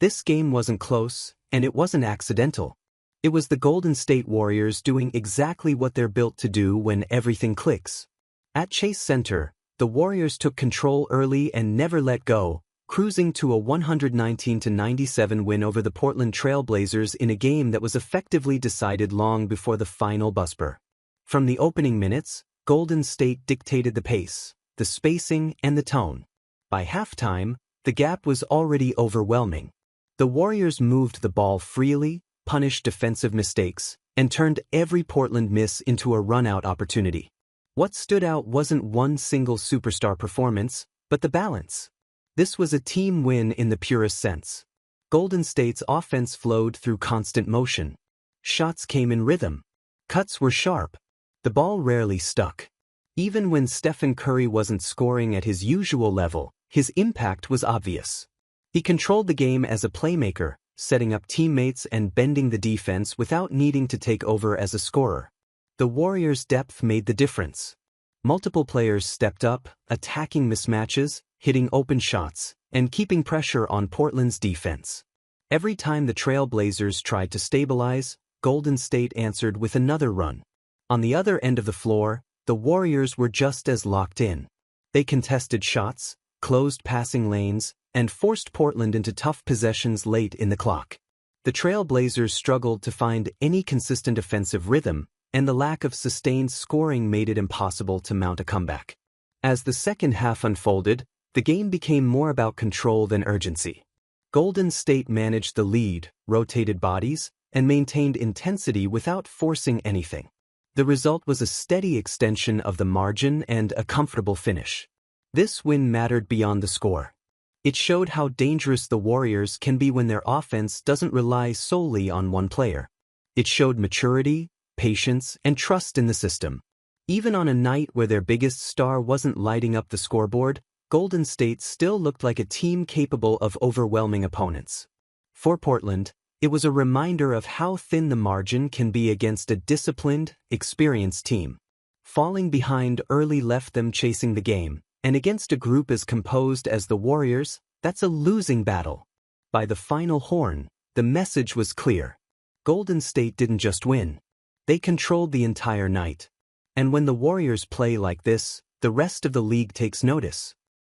This game wasn't close, and it wasn't accidental. It was the Golden State Warriors doing exactly what they're built to do when everything clicks. At Chase Center, the Warriors took control early and never let go, cruising to a 119-97 win over the Portland Trail Blazers in a game that was effectively decided long before the final buzzer. From the opening minutes, Golden State dictated the pace, the spacing, and the tone. By halftime, the gap was already overwhelming. The Warriors moved the ball freely, punished defensive mistakes, and turned every Portland miss into a run-out opportunity. What stood out wasn't one single superstar performance, but the balance. This was a team win in the purest sense. Golden State's offense flowed through constant motion. Shots came in rhythm. Cuts were sharp. The ball rarely stuck. Even when Stephen Curry wasn't scoring at his usual level, his impact was obvious. He controlled the game as a playmaker, setting up teammates and bending the defense without needing to take over as a scorer. The Warriors' depth made the difference. Multiple players stepped up, attacking mismatches, hitting open shots, and keeping pressure on Portland's defense. Every time the Trail Blazers tried to stabilize, Golden State answered with another run. On the other end of the floor, the Warriors were just as locked in. They contested shots, closed passing lanes, and forced Portland into tough possessions late in the clock. The Trail Blazers struggled to find any consistent offensive rhythm, and the lack of sustained scoring made it impossible to mount a comeback. As the second half unfolded, the game became more about control than urgency. Golden State managed the lead, rotated bodies, and maintained intensity without forcing anything. The result was a steady extension of the margin and a comfortable finish. This win mattered beyond the score. It showed how dangerous the Warriors can be when their offense doesn't rely solely on one player. It showed maturity, patience, and trust in the system. Even on a night where their biggest star wasn't lighting up the scoreboard, Golden State still looked like a team capable of overwhelming opponents. For Portland, it was a reminder of how thin the margin can be against a disciplined, experienced team. Falling behind early left them chasing the game, and against a group as composed as the Warriors, that's a losing battle. By the final horn, the message was clear. Golden State didn't just win. They controlled the entire night. And when the Warriors play like this, the rest of the league takes notice.